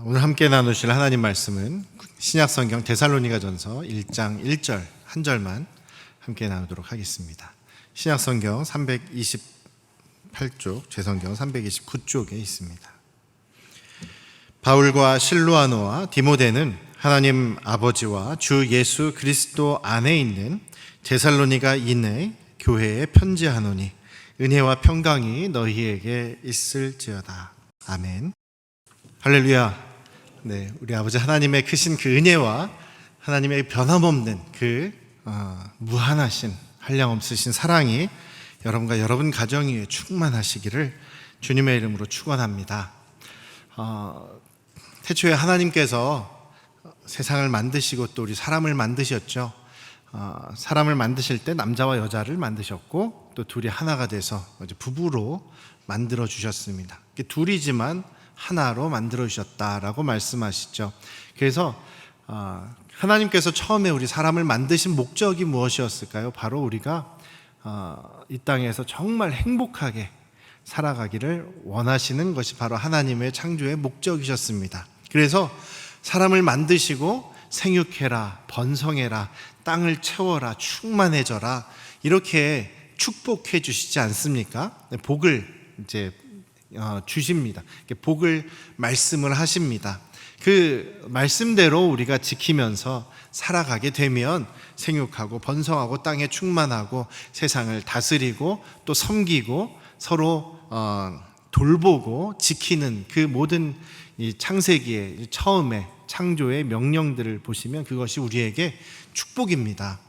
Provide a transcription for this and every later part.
오늘 함께 나누실 하나님 말씀은 신약성경 데살로니가전서 1장 1절 한 절만 함께 나누도록 하겠습니다. 신약성경 328쪽, 제성경 329쪽에 있습니다. 바울과 실루아노와 디모데는 하나님 아버지와 주 예수 그리스도 안에 있는 데살로니가 인의 교회에 편지하노니 은혜와 평강이 너희에게 있을지어다. 아멘. 할렐루야. 네, 우리 아버지 하나님의 크신 그 은혜와 하나님의 변함없는 그 무한하신 한량없으신 사랑이 여러분과 여러분 가정 위에 충만하시기를 주님의 이름으로 축원합니다. 태초에 하나님께서 세상을 만드시고 또 우리 사람을 만드셨죠. 사람을 만드실 때 남자와 여자를 만드셨고 또 둘이 하나가 돼서 부부로 만들어 주셨습니다. 둘이지만 하나로 만들어 주셨다라고 말씀하시죠. 그래서 하나님께서 처음에 우리 사람을 만드신 목적이 무엇이었을까요? 바로 우리가 이 땅에서 정말 행복하게 살아가기를 원하시는 것이 바로 하나님의 창조의 목적이셨습니다. 그래서 사람을 만드시고 생육해라, 번성해라, 땅을 채워라, 충만해져라 이렇게 축복해 주시지 않습니까? 복을 이제 주십니다. 복을 말씀을 하십니다. 그 말씀대로 우리가 지키면서 살아가게 되면 생육하고 번성하고 땅에 충만하고 세상을 다스리고 또 섬기고 서로 돌보고 지키는 그 모든 이 창세기의 처음에 창조의 명령들을 보시면 그것이 우리에게 축복입니다.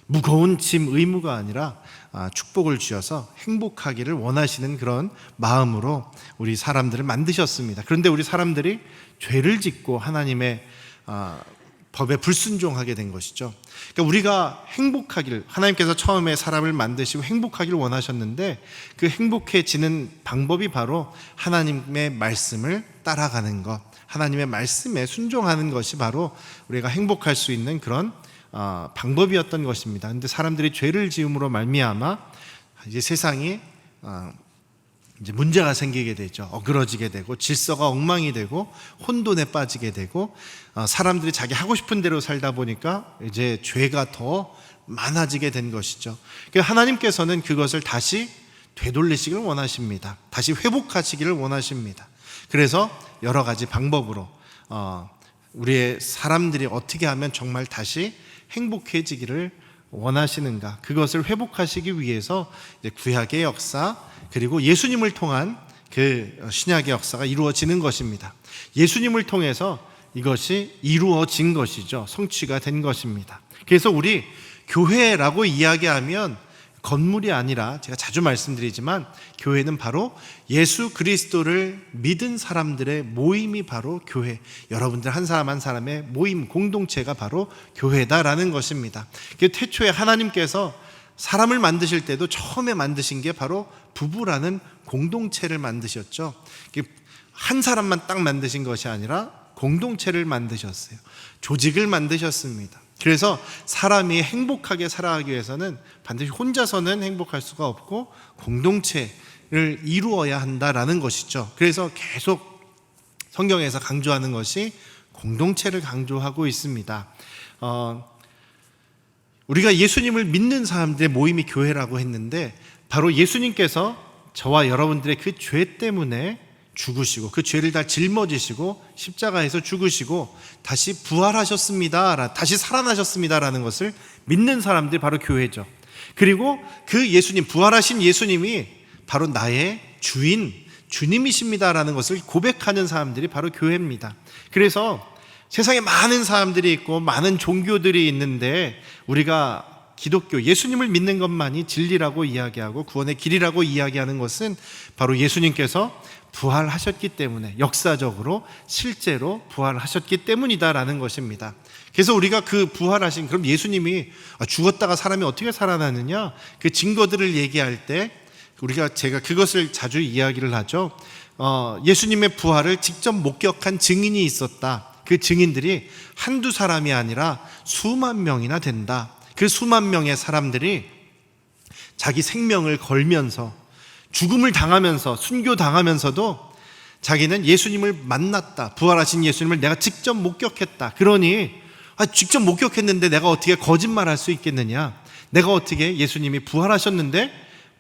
무거운 짐 의무가 아니라 축복을 주셔서 행복하기를 원하시는 그런 마음으로 우리 사람들을 만드셨습니다. 그런데 우리 사람들이 죄를 짓고 하나님의 법에 불순종하게 된 것이죠. 그러니까 우리가 행복하기를, 하나님께서 처음에 사람을 만드시고 행복하기를 원하셨는데 그 행복해지는 방법이 바로 하나님의 말씀을 따라가는 것, 하나님의 말씀에 순종하는 것이 바로 우리가 행복할 수 있는 그런 방법이었던 것입니다. 그런데 사람들이 죄를 지음으로 말미암아 이제 세상이 이제 문제가 생기게 되죠. 어그러지게 되고 질서가 엉망이 되고 혼돈에 빠지게 되고 사람들이 자기 하고 싶은 대로 살다 보니까 이제 죄가 더 많아지게 된 것이죠. 하나님께서는 그것을 다시 되돌리시기를 원하십니다. 다시 회복하시기를 원하십니다. 그래서 여러 가지 방법으로 우리의 사람들이 어떻게 하면 정말 다시 행복해지기를 원하시는가, 그것을 회복하시기 위해서 이제 구약의 역사 그리고 예수님을 통한 그 신약의 역사가 이루어지는 것입니다. 예수님을 통해서 이것이 이루어진 것이죠. 성취가 된 것입니다. 그래서 우리 교회라고 이야기하면 건물이 아니라, 제가 자주 말씀드리지만 교회는 바로 예수 그리스도를 믿은 사람들의 모임이 바로 교회, 여러분들 한 사람 한 사람의 모임, 공동체가 바로 교회다라는 것입니다. 태초에 하나님께서 사람을 만드실 때도 처음에 만드신 게 바로 부부라는 공동체를 만드셨죠. 한 사람만 딱 만드신 것이 아니라 공동체를 만드셨어요. 조직을 만드셨습니다. 그래서 사람이 행복하게 살아가기 위해서는 반드시 혼자서는 행복할 수가 없고 공동체를 이루어야 한다라는 것이죠. 그래서 계속 성경에서 강조하는 것이 공동체를 강조하고 있습니다. 우리가 예수님을 믿는 사람들의 모임이 교회라고 했는데 바로 예수님께서 저와 여러분들의 그 죄 때문에 죽으시고 그 죄를 다 짊어지시고 십자가에서 죽으시고 다시 부활하셨습니다, 다시 살아나셨습니다라는 것을 믿는 사람들이 바로 교회죠. 그리고 그 예수님, 부활하신 예수님이 바로 나의 주인, 주님이십니다라는 것을 고백하는 사람들이 바로 교회입니다. 그래서 세상에 많은 사람들이 있고 많은 종교들이 있는데 우리가 기독교, 예수님을 믿는 것만이 진리라고 이야기하고 구원의 길이라고 이야기하는 것은 바로 예수님께서 부활하셨기 때문에, 역사적으로 실제로 부활하셨기 때문이다라는 것입니다. 그래서 우리가 그 부활하신, 그럼 예수님이 죽었다가 사람이 어떻게 살아나느냐, 그 증거들을 얘기할 때 제가 그것을 자주 이야기를 하죠. 예수님의 부활을 직접 목격한 증인이 있었다. 그 증인들이 한두 사람이 아니라 수만 명이나 된다. 그 수만 명의 사람들이 자기 생명을 걸면서 죽음을 당하면서 순교당하면서도 자기는 예수님을 만났다, 부활하신 예수님을 내가 직접 목격했다. 그러니 직접 목격했는데 내가 어떻게 거짓말할 수 있겠느냐, 내가 어떻게 예수님이 부활하셨는데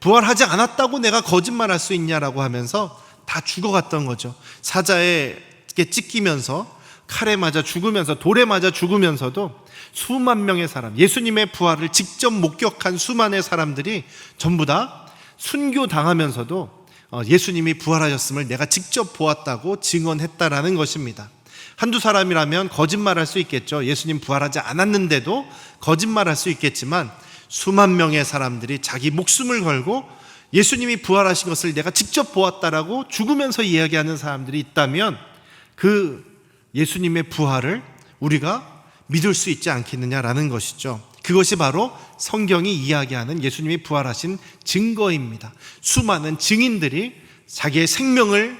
부활하지 않았다고 내가 거짓말할 수 있냐라고 하면서 다 죽어갔던 거죠. 사자에 찢기면서, 칼에 맞아 죽으면서, 돌에 맞아 죽으면서도 수만 명의 사람, 예수님의 부활을 직접 목격한 수만의 사람들이 전부 다 순교당하면서도 예수님이 부활하셨음을 내가 직접 보았다고 증언했다라는 것입니다. 한두 사람이라면 거짓말할 수 있겠죠. 예수님 부활하지 않았는데도 거짓말할 수 있겠지만, 수만 명의 사람들이 자기 목숨을 걸고 예수님이 부활하신 것을 내가 직접 보았다라고 죽으면서 이야기하는 사람들이 있다면 그 예수님의 부활을 우리가 믿을 수 있지 않겠느냐라는 것이죠. 그것이 바로 성경이 이야기하는 예수님이 부활하신 증거입니다. 수많은 증인들이 자기의 생명을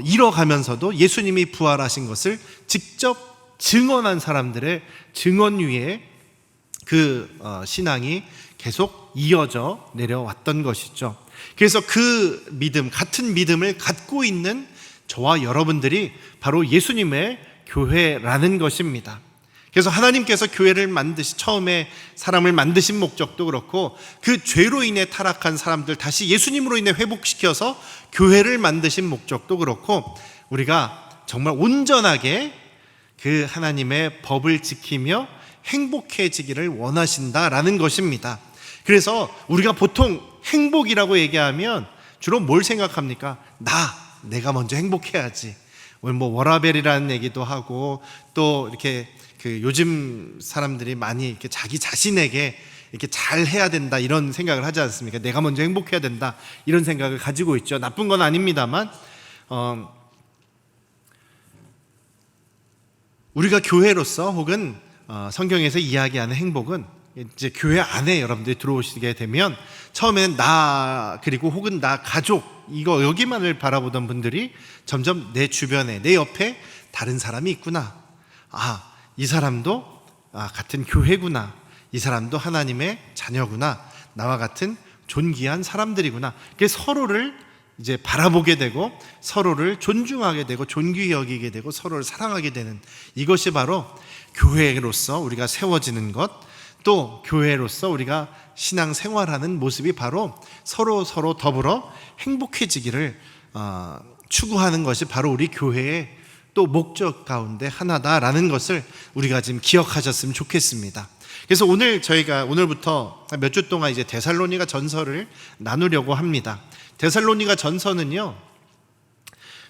잃어가면서도 예수님이 부활하신 것을 직접 증언한 사람들의 증언 위에 그 신앙이 계속 이어져 내려왔던 것이죠. 그래서 그 믿음, 같은 믿음을 갖고 있는 저와 여러분들이 바로 예수님의 교회라는 것입니다. 그래서 하나님께서 교회를 처음에 사람을 만드신 목적도 그렇고, 그 죄로 인해 타락한 사람들 다시 예수님으로 인해 회복시켜서 교회를 만드신 목적도 그렇고, 우리가 정말 온전하게 그 하나님의 법을 지키며 행복해지기를 원하신다라는 것입니다. 그래서 우리가 보통 행복이라고 얘기하면 주로 뭘 생각합니까? 내가 먼저 행복해야지. 뭐 워라벨이라는 얘기도 하고, 또 이렇게 요즘 사람들이 많이 이렇게 자기 자신에게 이렇게 잘 해야 된다 이런 생각을 하지 않습니까? 내가 먼저 행복해야 된다 이런 생각을 가지고 있죠. 나쁜 건 아닙니다만, 우리가 교회로서 혹은 성경에서 이야기하는 행복은 이제 교회 안에 여러분들이 들어오시게 되면 처음에는 나, 그리고 혹은 나 가족, 여기만을 바라보던 분들이 점점 내 주변에, 내 옆에 다른 사람이 있구나, 이 사람도 같은 교회구나, 이 사람도 하나님의 자녀구나, 나와 같은 존귀한 사람들이구나. 그래서 서로를 이제 바라보게 되고, 서로를 존중하게 되고, 존귀히 여기게 되고, 서로를 사랑하게 되는, 이것이 바로 교회로서 우리가 세워지는 것, 또 교회로서 우리가 신앙생활하는 모습이 바로 서로 더불어 행복해지기를 추구하는 것이 바로 우리 교회의 또 목적 가운데 하나다라는 것을 우리가 지금 기억하셨으면 좋겠습니다. 그래서 오늘부터 몇 주 동안 이제 데살로니가 전서를 나누려고 합니다. 데살로니가 전서는요,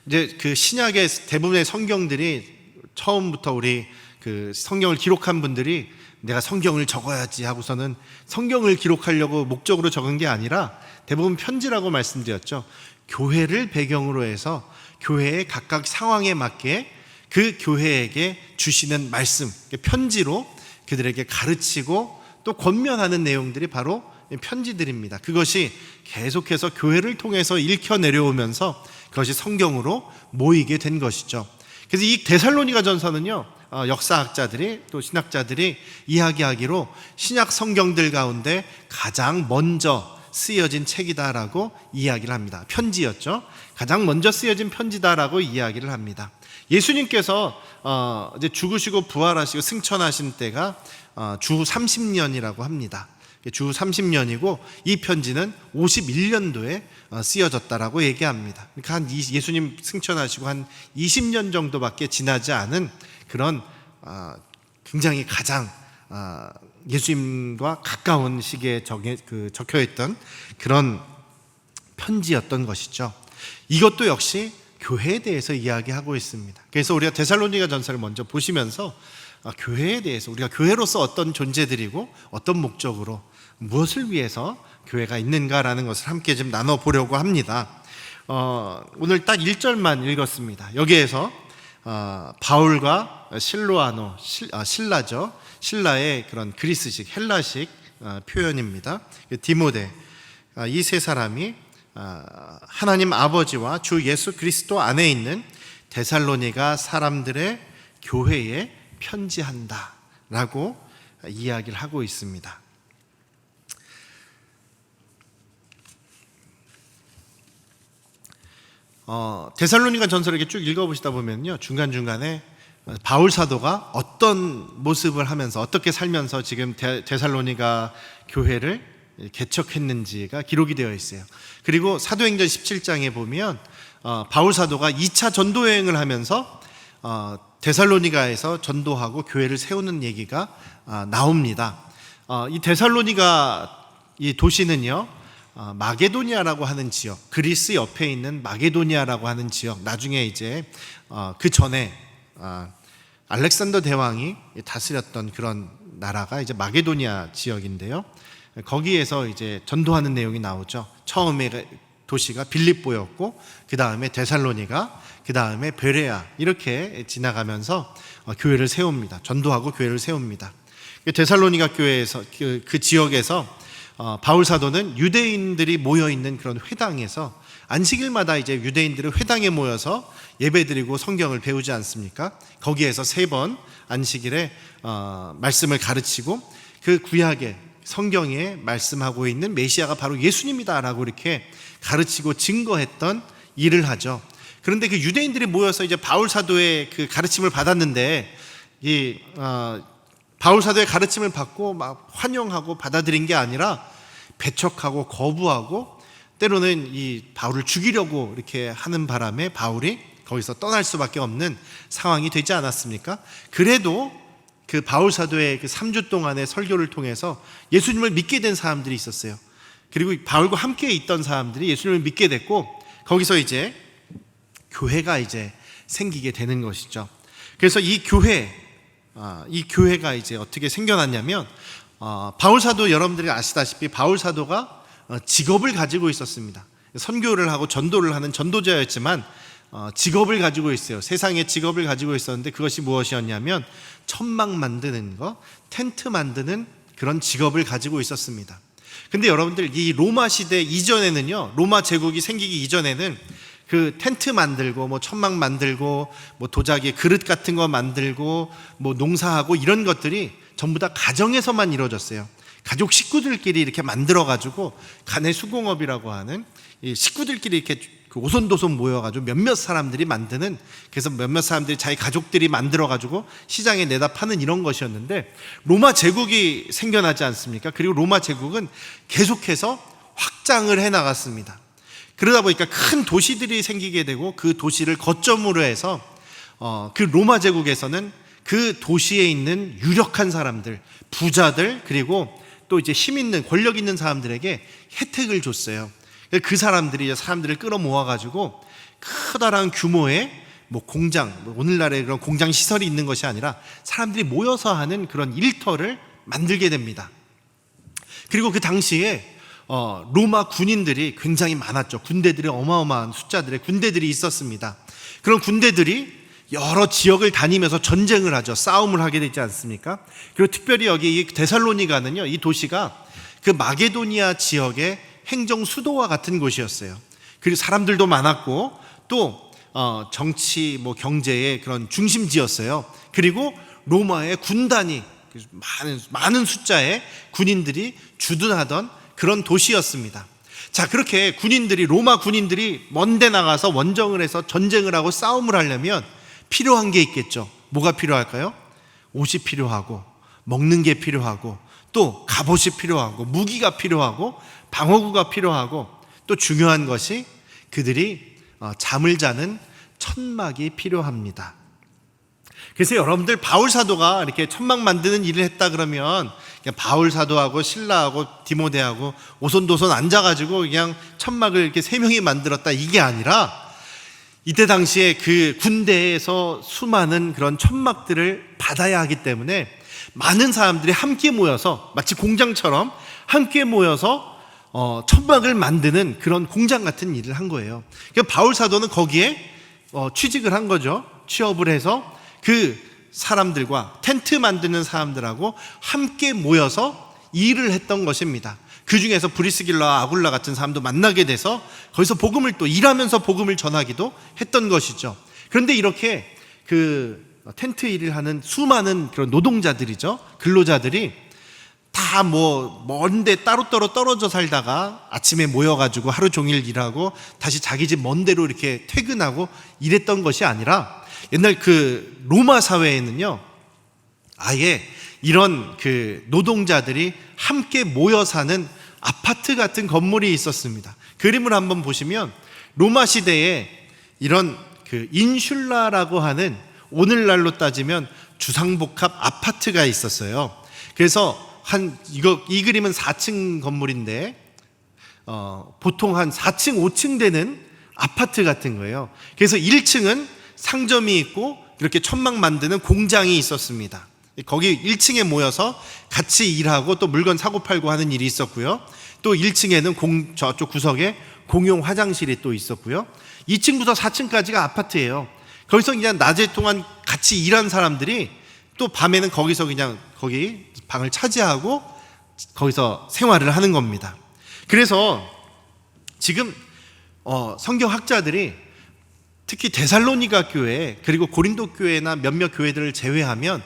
이제 그 신약의 대부분의 성경들이 처음부터 우리 그 성경을 기록한 분들이 내가 성경을 적어야지 하고서는 성경을 기록하려고 목적으로 적은 게 아니라 대부분 편지라고 말씀드렸죠. 교회를 배경으로 해서 교회의 각각 상황에 맞게 그 교회에게 주시는 말씀, 편지로 그들에게 가르치고 또 권면하는 내용들이 바로 편지들입니다. 그것이 계속해서 교회를 통해서 읽혀 내려오면서 그것이 성경으로 모이게 된 것이죠. 그래서 이 데살로니가 전서는요, 역사학자들이 또 신학자들이 이야기하기로 신약 성경들 가운데 가장 먼저 쓰여진 책이다라고 이야기를 합니다. 편지였죠. 가장 먼저 쓰여진 편지다라고 이야기를 합니다. 예수님께서 이제 죽으시고 부활하시고 승천하신 때가 주 30년이라고 합니다. 주 30년이고 이 편지는 51년도에 쓰여졌다라고 얘기합니다. 그러니까 한 예수님 승천하시고 한 20년 정도밖에 지나지 않은 그런 굉장히 가장 예수님과 가까운 시기에 적혀있던 그런 편지였던 것이죠. 이것도 역시 교회에 대해서 이야기하고 있습니다. 그래서 우리가 데살로니가 전서를 먼저 보시면서 교회에 대해서, 우리가 교회로서 어떤 존재들이고 어떤 목적으로 무엇을 위해서 교회가 있는가라는 것을 함께 좀 나눠보려고 합니다. 오늘 딱 1절만 읽었습니다. 여기에서 바울과 신라죠. 신라의 그런 그리스식, 헬라식 표현입니다. 디모데, 이 세 사람이 하나님 아버지와 주 예수 그리스도 안에 있는 데살로니가 사람들의 교회에 편지한다 라고 이야기를 하고 있습니다. 데살로니가 전서를 이렇게 쭉 읽어보시다 보면요, 중간중간에 바울 사도가 어떤 모습을 하면서 어떻게 살면서 지금 데살로니가 교회를 개척했는지가 기록이 되어 있어요. 그리고 사도행전 17장에 보면 바울 사도가 2차 전도 여행을 하면서 데살로니가에서 전도하고 교회를 세우는 얘기가 나옵니다. 이 데살로니가 이 도시는요, 마게도니아라고 하는 지역, 그리스 옆에 있는 마게도니아라고 하는 지역, 나중에 이제 그 전에 알렉산더 대왕이 다스렸던 그런 나라가 이제 마게도니아 지역인데요, 거기에서 이제 전도하는 내용이 나오죠. 처음에 도시가 빌립보였고, 그 다음에 데살로니가, 그 다음에 베레아, 이렇게 지나가면서 교회를 세웁니다. 전도하고 교회를 세웁니다. 데살로니가 교회에서 그 지역에서 바울 사도는 유대인들이 모여 있는 그런 회당에서 안식일마다 이제 유대인들이 회당에 모여서 예배드리고 성경을 배우지 않습니까? 거기에서 3번 안식일에 말씀을 가르치고, 그 구약의 성경에 말씀하고 있는 메시아가 바로 예수님이다라고 이렇게 가르치고 증거했던 일을 하죠. 그런데 그 유대인들이 모여서 이제 바울 사도의 그 가르침을 받았는데, 이 바울 사도의 가르침을 받고 막 환영하고 받아들인 게 아니라 배척하고 거부하고, 때로는 이 바울을 죽이려고 이렇게 하는 바람에 바울이 거기서 떠날 수밖에 없는 상황이 되지 않았습니까? 그래도 그 바울 사도의 그 3주 동안의 설교를 통해서 예수님을 믿게 된 사람들이 있었어요. 그리고 바울과 함께 있던 사람들이 예수님을 믿게 됐고, 거기서 이제 교회가 이제 생기게 되는 것이죠. 그래서 이 교회가 이제 어떻게 생겨났냐면, 바울 사도, 여러분들이 아시다시피 바울 사도가 직업을 가지고 있었습니다. 선교를 하고 전도를 하는 전도자였지만 직업을 가지고 있어요. 세상에 직업을 가지고 있었는데, 그것이 무엇이었냐면 천막 만드는 거, 텐트 만드는 그런 직업을 가지고 있었습니다. 근데 여러분들, 이 로마 시대 이전에는요, 로마 제국이 생기기 이전에는 그 텐트 만들고 뭐 천막 만들고 뭐 도자기 그릇 같은 거 만들고 뭐 농사하고 이런 것들이 전부 다 가정에서만 이루어졌어요. 가족 식구들끼리 이렇게 만들어 가지고 가내 수공업이라고 하는, 이 식구들끼리 이렇게 오손도손 모여가지고 몇몇 사람들이 만드는, 그래서 몇몇 사람들이 자기 가족들이 만들어가지고 시장에 내다 파는 이런 것이었는데, 로마 제국이 생겨나지 않습니까? 그리고 로마 제국은 계속해서 확장을 해나갔습니다. 그러다 보니까 큰 도시들이 생기게 되고, 그 도시를 거점으로 해서 그 로마 제국에서는 그 도시에 있는 유력한 사람들, 부자들, 그리고 또 이제 힘 있는, 권력 있는 사람들에게 혜택을 줬어요. 그 사람들이 사람들을 끌어모아가지고 커다란 규모의 뭐 공장, 오늘날의 그런 공장 시설이 있는 것이 아니라 사람들이 모여서 하는 그런 일터를 만들게 됩니다. 그리고 그 당시에 로마 군인들이 굉장히 많았죠. 군대들이 어마어마한 숫자들의 군대들이 있었습니다. 그런 군대들이 여러 지역을 다니면서 전쟁을 하죠. 싸움을 하게 되지 않습니까? 그리고 특별히 여기 이 데살로니가는요, 이 도시가 그 마게도니아 지역의 행정 수도와 같은 곳이었어요. 그리고 사람들도 많았고, 또 정치, 뭐 경제의 그런 중심지였어요. 그리고 로마의 군단이 많은 숫자의 군인들이 주둔하던 그런 도시였습니다. 자, 그렇게 로마 군인들이 먼데 나가서 원정을 해서 전쟁을 하고 싸움을 하려면 필요한 게 있겠죠. 뭐가 필요할까요? 옷이 필요하고, 먹는 게 필요하고, 또 갑옷이 필요하고, 무기가 필요하고, 방어구가 필요하고, 또 중요한 것이 그들이 잠을 자는 천막이 필요합니다. 그래서 여러분들, 바울 사도가 이렇게 천막 만드는 일을 했다 그러면 그냥 바울 사도하고 실라하고 디모데하고 오손도손 앉아가지고 그냥 천막을 이렇게 3명이 만들었다, 이게 아니라 이때 당시에 그 군대에서 수많은 그런 천막들을 받아야 하기 때문에 많은 사람들이 함께 모여서, 마치 공장처럼 함께 모여서 천막을 만드는 그런 공장 같은 일을 한 거예요. 그러니까 바울 사도는 거기에 취직을 한 거죠. 취업을 해서 그 사람들과, 텐트 만드는 사람들하고 함께 모여서 일을 했던 것입니다. 그 중에서 브리스길라와 아굴라 같은 사람도 만나게 돼서 거기서 복음을, 또 일하면서 복음을 전하기도 했던 것이죠. 그런데 이렇게 그 텐트 일을 하는 수많은 그런 노동자들이죠, 근로자들이 다 뭐 먼데 따로따로 떨어져 살다가 아침에 모여가지고 하루 종일 일하고 다시 자기 집 먼 데로 이렇게 퇴근하고 이랬던 것이 아니라, 옛날 그 로마 사회에는요, 아예 이런 그 노동자들이 함께 모여 사는 아파트 같은 건물이 있었습니다. 그림을 한번 보시면 로마 시대에 이런 그 인슐라라고 하는, 오늘날로 따지면 주상복합 아파트가 있었어요. 그래서 이 그림은 4층 건물인데 보통 한 4층, 5층 되는 아파트 같은 거예요. 그래서 1층은 상점이 있고 이렇게 천막 만드는 공장이 있었습니다. 거기 1층에 모여서 같이 일하고 또 물건 사고 팔고 하는 일이 있었고요. 또 1층에는 저쪽 구석에 공용 화장실이 또 있었고요. 2층부터 4층까지가 아파트예요. 거기서 그냥 낮에 동안 같이 일한 사람들이 또 밤에는 거기서 그냥 거기 방을 차지하고 거기서 생활을 하는 겁니다. 그래서 지금 성경학자들이 특히 데살로니가 교회 그리고 고린도 교회나 몇몇 교회들을 제외하면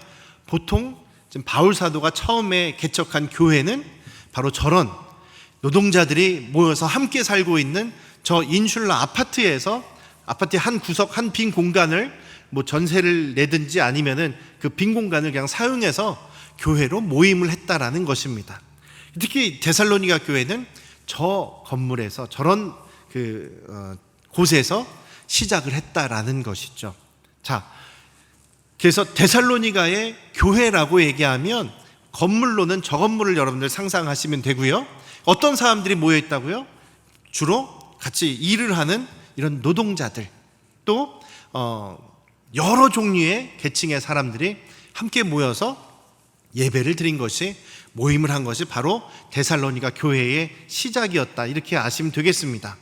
보통 지금 바울 사도가 처음에 개척한 교회는 바로 저런 노동자들이 모여서 함께 살고 있는 저 인슐라 아파트에서, 아파트의 한 구석, 한 빈 공간을 뭐 전세를 내든지 아니면은 그 빈 공간을 그냥 사용해서 교회로 모임을 했다라는 것입니다. 특히 데살로니가 교회는 저 건물에서, 저런 곳에서 시작을 했다라는 것이죠. 자, 그래서 데살로니가의 교회라고 얘기하면 건물로는 저 건물을 여러분들 상상하시면 되고요. 어떤 사람들이 모여 있다고요? 주로 같이 일을 하는 이런 노동자들, 또 여러 종류의 계층의 사람들이 함께 모여서 예배를 드린 것이, 모임을 한 것이 바로 데살로니가 교회의 시작이었다, 이렇게 아시면 되겠습니다.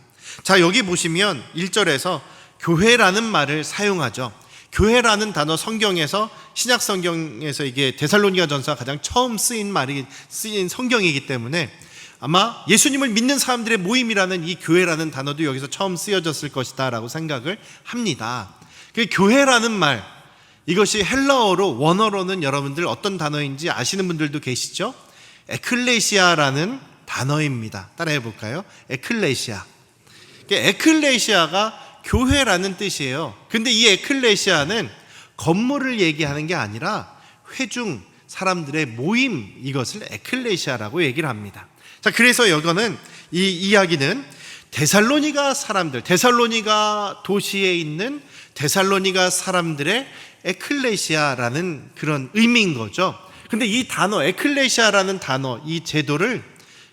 자, 여기 보시면 1절에서 교회라는 말을 사용하죠. 교회라는 단어, 성경에서, 신약 성경에서 이게 데살로니가 전서가 가장 처음 쓰인 성경이기 때문에 아마 예수님을 믿는 사람들의 모임이라는 이 교회라는 단어도 여기서 처음 쓰여졌을 것이다 라고 생각을 합니다. 그 교회라는 말, 이것이 헬라어로, 원어로는 여러분들 어떤 단어인지 아시는 분들도 계시죠? 에클레시아라는 단어입니다. 따라해 볼까요? 에클레시아. 에클레시아가 교회라는 뜻이에요. 근데 이 에클레시아는 건물을 얘기하는 게 아니라 회중, 사람들의 모임, 이것을 에클레시아라고 얘기를 합니다. 자, 그래서 이거는, 이 이야기는 데살로니가 사람들, 데살로니가 도시에 있는 데살로니가 사람들의 에클레시아라는 그런 의미인 거죠. 근데 이 단어, 에클레시아라는 단어, 이 제도를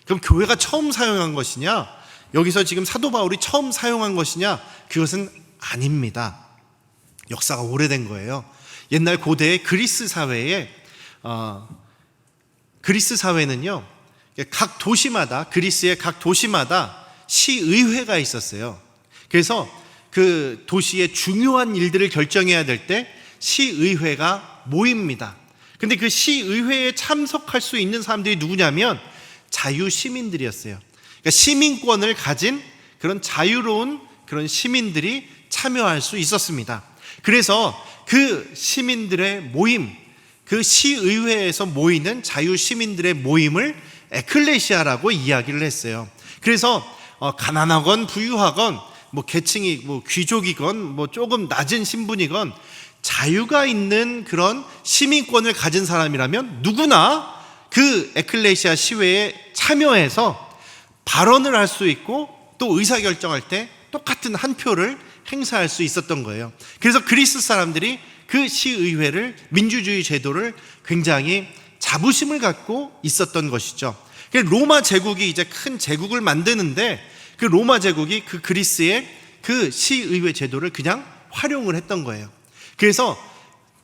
그럼 교회가 처음 사용한 것이냐, 여기서 지금 사도 바울이 처음 사용한 것이냐, 그것은 아닙니다. 역사가 오래된 거예요. 옛날 고대의 그리스 사회에 그리스 사회는요, 각 도시마다, 그리스의 각 도시마다 시의회가 있었어요. 그래서 그 도시의 중요한 일들을 결정해야 될 때 시의회가 모입니다. 근데 그 시의회에 참석할 수 있는 사람들이 누구냐면 자유시민들이었어요. 그러니까 시민권을 가진 그런 자유로운 그런 시민들이 참여할 수 있었습니다. 그래서 그 시민들의 모임, 그 시의회에서 모이는 자유시민들의 모임을 에클레시아라고 이야기를 했어요. 그래서 가난하건 부유하건 뭐 계층이 뭐 귀족이건 뭐 조금 낮은 신분이건 자유가 있는 그런 시민권을 가진 사람이라면 누구나 그 에클레시아 시회에 참여해서 발언을 할 수 있고 또 의사결정할 때 똑같은 한 표를 행사할 수 있었던 거예요. 그래서 그리스 사람들이 그 시의회를, 민주주의 제도를 굉장히 자부심을 갖고 있었던 것이죠. 로마 제국이 이제 큰 제국을 만드는데 그 로마 제국이 그 그리스의 그 시의회 제도를 그냥 활용을 했던 거예요. 그래서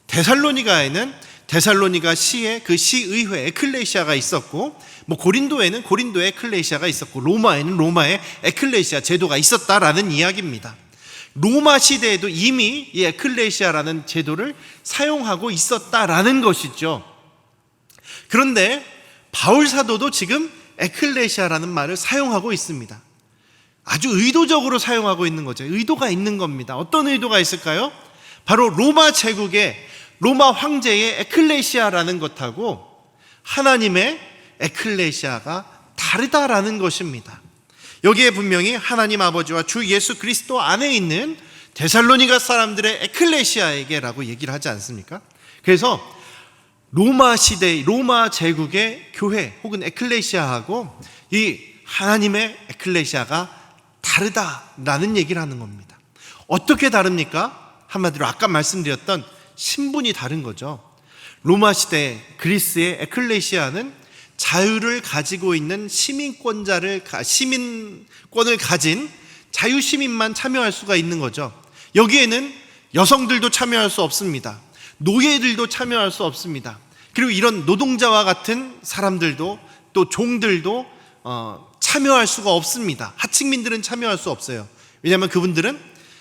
데살로니가에는 데살로니가 시의 그 시의회 에클레시아가 있었고, 뭐 고린도에는 고린도의 에클레시아가 있었고, 로마에는 로마의 에클레시아 제도가 있었다라는 이야기입니다. 로마 시대에도 이미 이 에클레시아라는 제도를 사용하고 있었다라는 것이죠. 그런데 바울 사도도 지금 에클레시아라는 말을 사용하고 있습니다. 아주 의도적으로 사용하고 있는 거죠. 의도가 있는 겁니다. 어떤 의도가 있을까요? 바로 로마 제국의, 로마 황제의 에클레시아라는 것하고 하나님의 에클레시아가 다르다라는 것입니다. 여기에 분명히 하나님 아버지와 주 예수 그리스도 안에 있는 데살로니가 사람들의 에클레시아에게라고 얘기를 하지 않습니까? 그래서 로마 시대, 로마 제국의 교회 혹은 에클레시아하고 이 하나님의 에클레시아가 다르다라는 얘기를 하는 겁니다. 어떻게 다릅니까? 한마디로 아까 말씀드렸던 신분이 다른 거죠. 로마 시대 그리스의 에클레시아는 자유를 가지고 있는 시민권을 가진 자유시민만 참여할 수가 있는 거죠. 여기에는 여성들도 참여할 수 없습니다. 노예들도 참여할 수 없습니다. 그리고 이런 노동자와 같은 사람들도 또 종들도 참여할 수가 없습니다. 하층민들은 참여할 수 없어요. 왜냐하면 그분들은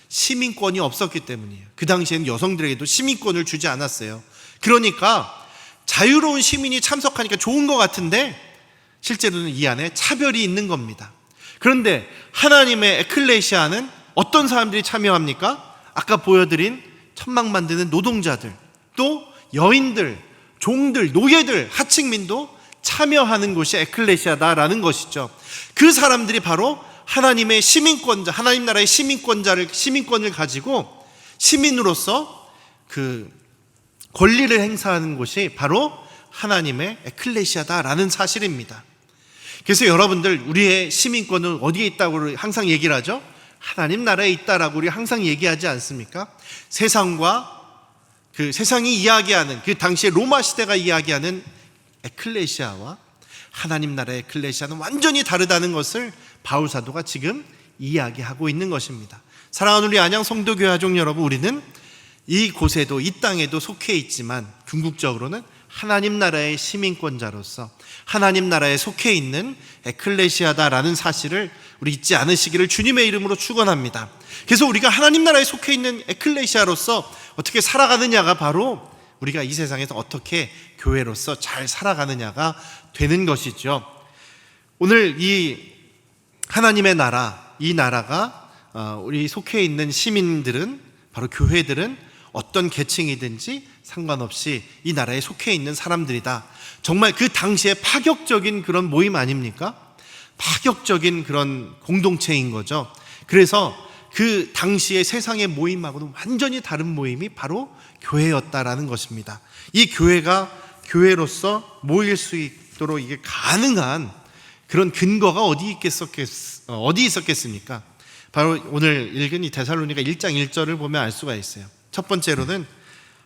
시민권이 없었기 때문이에요. 그 당시에는 여성들에게도 시민권을 주지 않았어요. 그러니까 자유로운 시민이 참석하니까 좋은 것 같은데 실제로는 이 안에 차별이 있는 겁니다. 그런데 하나님의 에클레시아는 어떤 사람들이 참여합니까? 아까 보여드린 천막 만드는 노동자들, 또 여인들, 종들, 노예들, 하층민도 참여하는 곳이 에클레시아다라는 것이죠. 그 사람들이 바로 하나님의 시민권자, 하나님 나라의 시민권을 가지고 시민으로서 그 권리를 행사하는 곳이 바로 하나님의 에클레시아다라는 사실입니다. 그래서 여러분들, 우리의 시민권은 어디에 있다고 항상 얘기를 하죠? 하나님 나라에 있다라고 우리 항상 얘기하지 않습니까? 세상이 이야기하는, 그 당시에 로마 시대가 이야기하는 에클레시아와 하나님 나라의 에클레시아는 완전히 다르다는 것을 바울 사도가 지금 이야기하고 있는 것입니다. 사랑하는 우리 안양 성도교회 가족 여러분, 우리는 이 곳에도, 이 땅에도 속해 있지만 궁극적으로는 하나님 나라의 시민권자로서 하나님 나라에 속해 있는 에클레시아다라는 사실을 우리 잊지 않으시기를 주님의 이름으로 축원합니다. 그래서 우리가 하나님 나라에 속해 있는 에클레시아로서 어떻게 살아가느냐가 바로 우리가 이 세상에서 어떻게 교회로서 잘 살아가느냐가 되는 것이죠. 오늘 이 하나님의 나라, 이 나라가 우리 속해 있는 시민들은, 바로 교회들은 어떤 계층이든지 상관없이 이 나라에 속해 있는 사람들이다. 정말 그 당시에 파격적인 그런 모임 아닙니까? 파격적인 그런 공동체인 거죠. 그래서 그 당시에 세상의 모임하고는 완전히 다른 모임이 바로 교회였다라는 것입니다. 이 교회가 교회로서 모일 수 있도록 이게 가능한 그런 근거가 어디 있었겠습니까? 바로 오늘 읽은 이 데살로니가 1장 1절을 보면 알 수가 있어요. 첫 번째로는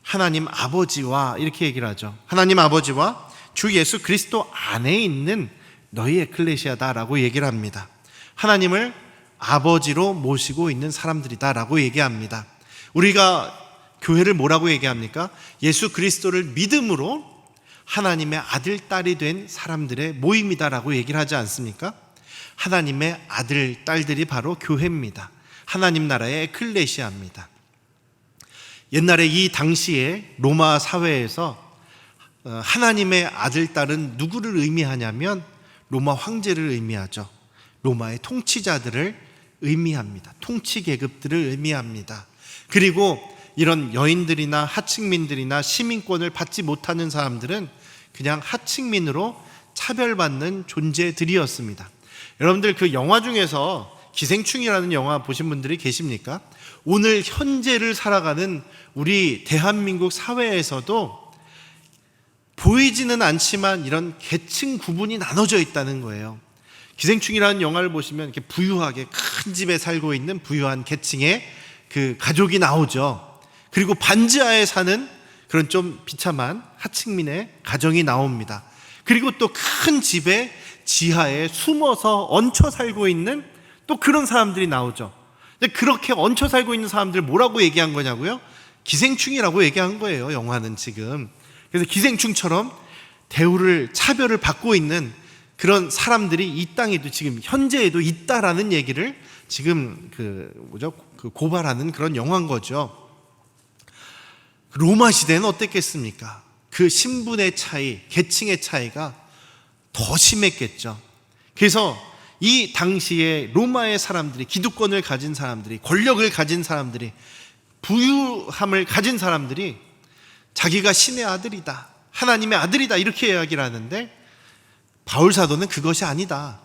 하나님 아버지와, 이렇게 얘기를 하죠. 하나님 아버지와 주 예수 그리스도 안에 있는 너희 에클레시아다라고 얘기를 합니다. 하나님을 아버지로 모시고 있는 사람들이다라고 얘기합니다. 우리가 교회를 뭐라고 얘기합니까? 예수 그리스도를 믿음으로 하나님의 아들, 딸이 된 사람들의 모임이다라고 얘기를 하지 않습니까? 하나님의 아들, 딸들이 바로 교회입니다. 하나님 나라의 에클레시아입니다. 옛날에 이 당시에 로마 사회에서 하나님의 아들, 딸은 누구를 의미하냐면 로마 황제를 의미하죠. 로마의 통치자들을 의미합니다. 통치 계급들을 의미합니다. 그리고 이런 여인들이나 하층민들이나 시민권을 받지 못하는 사람들은 그냥 하층민으로 차별받는 존재들이었습니다. 여러분들 그 영화 중에서 기생충이라는 영화 보신 분들이 계십니까? 오늘 현재를 살아가는 우리 대한민국 사회에서도 보이지는 않지만 이런 계층 구분이 나눠져 있다는 거예요. 기생충이라는 영화를 보시면 이렇게 부유하게 큰 집에 살고 있는 부유한 계층의 그 가족이 나오죠. 그리고 반지하에 사는 그런 좀 비참한 하층민의 가정이 나옵니다. 그리고 또 큰 집의 지하에 숨어서 얹혀 살고 있는 또 그런 사람들이 나오죠. 근데 그렇게 얹혀 살고 있는 사람들 뭐라고 얘기한 거냐고요? 기생충이라고 얘기한 거예요, 영화는 지금. 그래서 기생충처럼 대우를, 차별을 받고 있는 그런 사람들이 이 땅에도 지금 현재에도 있다라는 얘기를 지금 고발하는 그런 영화인 거죠. 로마 시대는 어땠겠습니까? 그 신분의 차이, 계층의 차이가 더 심했겠죠. 그래서 이 당시에 로마의 사람들이, 기득권을 가진 사람들이, 권력을 가진 사람들이, 부유함을 가진 사람들이 자기가 신의 아들이다, 하나님의 아들이다, 이렇게 이야기를 하는데 바울 사도는 그것이 아니다.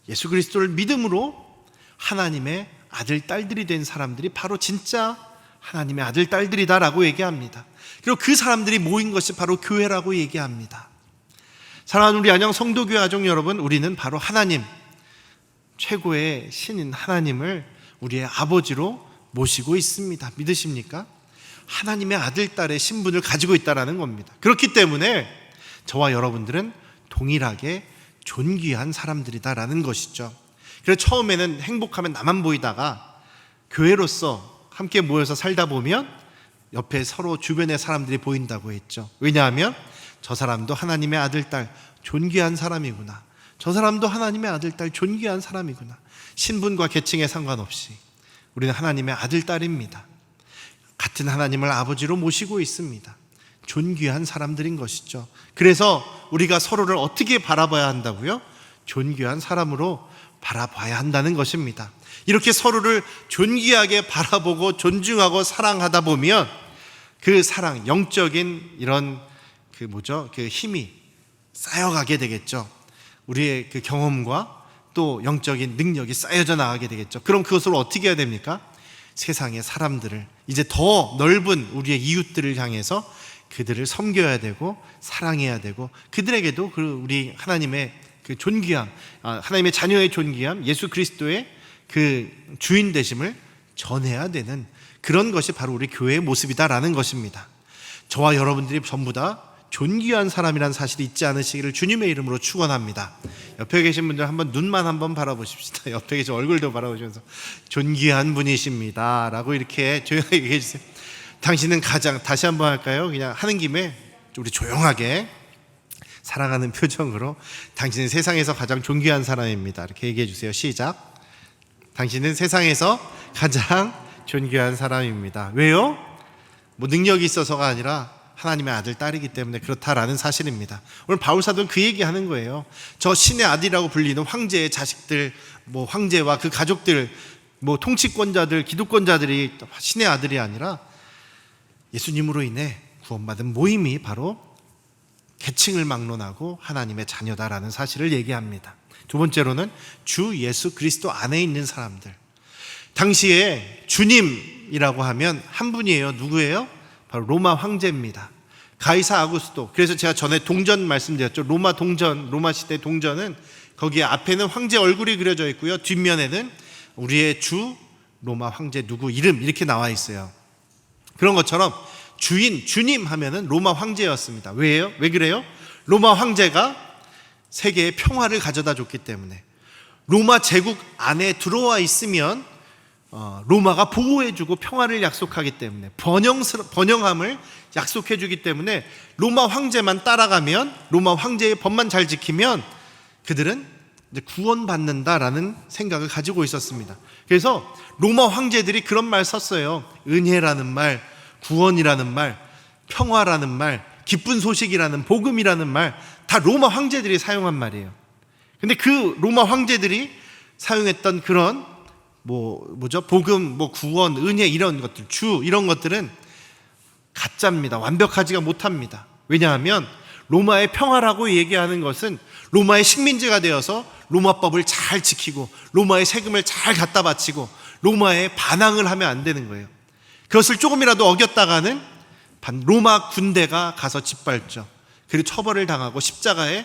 예수 그리스도를 믿음으로 하나님의 아들, 딸들이 된 사람들이 바로 진짜 하나님의 아들, 딸들이다라고 얘기합니다. 그리고 그 사람들이 모인 것이 바로 교회라고 얘기합니다. 사랑하는 우리 안녕 성도교회 가족 여러분, 우리는 바로 하나님, 최고의 신인 하나님을 우리의 아버지로 모시고 있습니다. 믿으십니까? 하나님의 아들, 딸의 신분을 가지고 있다는 겁니다. 그렇기 때문에 저와 여러분들은 동일하게 존귀한 사람들이다라는 것이죠. 그래서 처음에는 행복하면 나만 보이다가 교회로서 함께 모여서 살다 보면 옆에 서로 주변의 사람들이 보인다고 했죠. 왜냐하면 저 사람도 하나님의 아들, 딸 존귀한 사람이구나. 저 사람도 하나님의 아들, 딸 존귀한 사람이구나. 신분과 계층에 상관없이 우리는 하나님의 아들, 딸입니다. 같은 하나님을 아버지로 모시고 있습니다. 존귀한 사람들인 것이죠. 그래서 우리가 서로를 어떻게 바라봐야 한다고요? 존귀한 사람으로 바라봐야 한다는 것입니다. 이렇게 서로를 존귀하게 바라보고 존중하고 사랑하다 보면 그 사랑, 영적인 이런 그 힘이 쌓여가게 되겠죠. 우리의 그 경험과 또 영적인 능력이 쌓여져 나가게 되겠죠. 그럼 그것을 어떻게 해야 됩니까? 세상의 사람들을, 이제 더 넓은 우리의 이웃들을 향해서 그들을 섬겨야 되고 사랑해야 되고, 그들에게도 우리 하나님의 그 존귀함, 하나님의 자녀의 존귀함, 예수 그리스도의 그 주인 되심을 전해야 되는 그런 것이 바로 우리 교회의 모습이다라는 것입니다. 저와 여러분들이 전부 다 존귀한 사람이라는 사실이 있지 않으시기를 주님의 이름으로 축원합니다. 옆에 계신 분들 한번 눈만 한번 바라보십시다. 옆에 계신 얼굴도 바라보시면서 존귀한 분이십니다 라고 이렇게 조용하게 얘기해 주세요. 당신은 가장, 다시 한번 할까요? 그냥 하는 김에 우리 조용하게 사랑하는 표정으로, 당신은 세상에서 가장 존귀한 사람입니다 이렇게 얘기해 주세요. 시작. 당신은 세상에서 가장 존귀한 사람입니다. 왜요? 뭐 능력이 있어서가 아니라 하나님의 아들, 딸이기 때문에 그렇다라는 사실입니다. 오늘 바울 사도는 그 얘기하는 거예요. 저 신의 아들이라고 불리는 황제의 자식들, 뭐 황제와 그 가족들, 뭐 통치권자들, 기득권자들이 신의 아들이 아니라 예수님으로 인해 구원받은 모임이 바로 계층을 막론하고 하나님의 자녀다라는 사실을 얘기합니다. 두 번째로는 주 예수 그리스도 안에 있는 사람들. 당시에 주님이라고 하면 한 분이에요. 누구예요? 바로 로마 황제입니다. 가이사 아구스도. 그래서 제가 전에 동전 말씀드렸죠. 로마 동전, 로마 시대 동전은 거기에 앞에는 황제 얼굴이 그려져 있고요, 뒷면에는 우리의 주 로마 황제 누구 이름 이렇게 나와 있어요. 그런 것처럼 주인, 주님 하면은 로마 황제였습니다. 왜요? 왜 그래요? 로마 황제가 세계에 평화를 가져다 줬기 때문에, 로마 제국 안에 들어와 있으면 로마가 보호해주고 평화를 약속하기 때문에, 번영함을 약속해주기 때문에 로마 황제만 따라가면, 로마 황제의 법만 잘 지키면 그들은 이제 구원받는다라는 생각을 가지고 있었습니다. 그래서 로마 황제들이 그런 말 썼어요. 은혜라는 말, 구원이라는 말, 평화라는 말, 기쁜 소식이라는, 복음이라는 말, 다 로마 황제들이 사용한 말이에요. 근데 그 로마 황제들이 사용했던 그런 복음, 구원, 은혜 이런 것들, 주 이런 것들은 가짜입니다. 완벽하지가 못합니다. 왜냐하면 로마의 평화라고 얘기하는 것은 로마의 식민지가 되어서 로마법을 잘 지키고 로마의 세금을 잘 갖다 바치고 로마에 반항을 하면 안 되는 거예요. 그것을 조금이라도 어겼다가는 로마 군대가 가서 짓밟죠. 그리고 처벌을 당하고 십자가에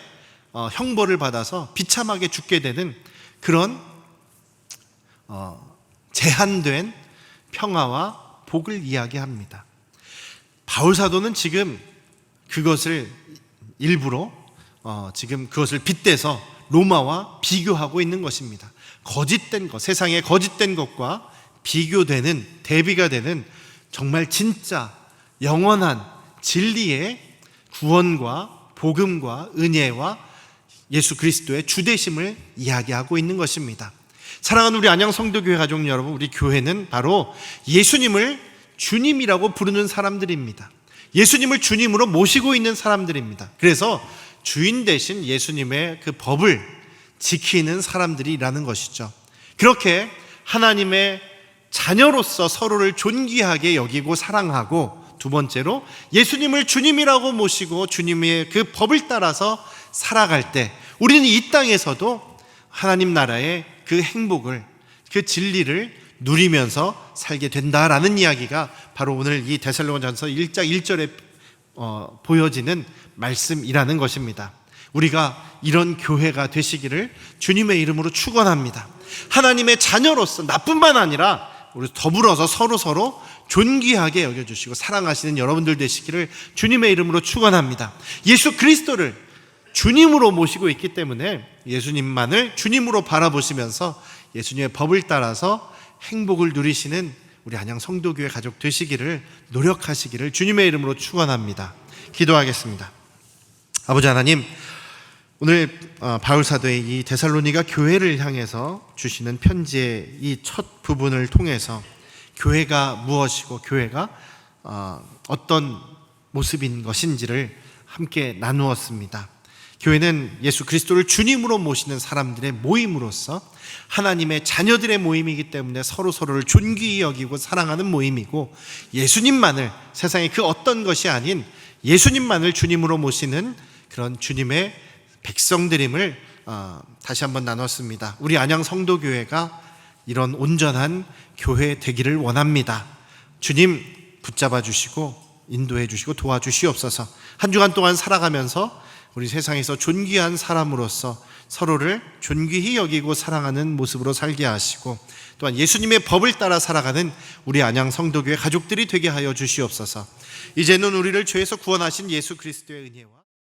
형벌을 받아서 비참하게 죽게 되는 그런 제한된 평화와 복을 이야기합니다. 바울 사도는 지금 그것을 일부러 지금 그것을 빗대서 로마와 비교하고 있는 것입니다. 거짓된 것, 세상의 거짓된 것과 비교되는, 대비가 되는 정말 진짜 영원한 진리의 구원과 복음과 은혜와 예수 그리스도의 주되심을 이야기하고 있는 것입니다. 사랑하는 우리 안양 성도교회 가족 여러분, 우리 교회는 바로 예수님을 주님이라고 부르는 사람들입니다. 예수님을 주님으로 모시고 있는 사람들입니다. 그래서 주인 대신 예수님의 그 법을 지키는 사람들이라는 것이죠. 그렇게 하나님의 자녀로서 서로를 존귀하게 여기고 사랑하고 두 번째로 예수님을 주님이라고 모시고 주님의 그 법을 따라서 살아갈 때 우리는 이 땅에서도 하나님 나라의 그 행복을, 그 진리를 누리면서 살게 된다라는 이야기가 바로 오늘 이 데살로니가전서 1장 1절에 보여지는 말씀이라는 것입니다. 우리가 이런 교회가 되시기를 주님의 이름으로 축원합니다. 하나님의 자녀로서 나뿐만 아니라 우리 더불어서 서로 존귀하게 여겨주시고 사랑하시는 여러분들 되시기를 주님의 이름으로 축원합니다. 예수 그리스도를 주님으로 모시고 있기 때문에 예수님만을 주님으로 바라보시면서 예수님의 법을 따라서 행복을 누리시는 우리 안양 성도교회 가족 되시기를 노력하시기를 주님의 이름으로 축원합니다. 기도하겠습니다. 아버지 하나님, 오늘 바울 사도의 이 데살로니가 교회를 향해서 주시는 편지의 이 첫 부분을 통해서 교회가 무엇이고 교회가 어떤 모습인 것인지를 함께 나누었습니다. 교회는 예수 그리스도를 주님으로 모시는 사람들의 모임으로서 하나님의 자녀들의 모임이기 때문에 서로를 존귀히 여기고 사랑하는 모임이고, 예수님만을, 세상의 그 어떤 것이 아닌 예수님만을 주님으로 모시는 그런 주님의 백성들임을 다시 한번 나눴습니다. 우리 안양 성도교회가 이런 온전한 교회 되기를 원합니다. 주님 붙잡아 주시고 인도해 주시고 도와주시옵소서. 한 주간 동안 살아가면서 우리 세상에서 존귀한 사람으로서 서로를 존귀히 여기고 사랑하는 모습으로 살게 하시고, 또한 예수님의 법을 따라 살아가는 우리 안양 성도교회 가족들이 되게 하여 주시옵소서. 이제는 우리를 죄에서 구원하신 예수 그리스도의 은혜와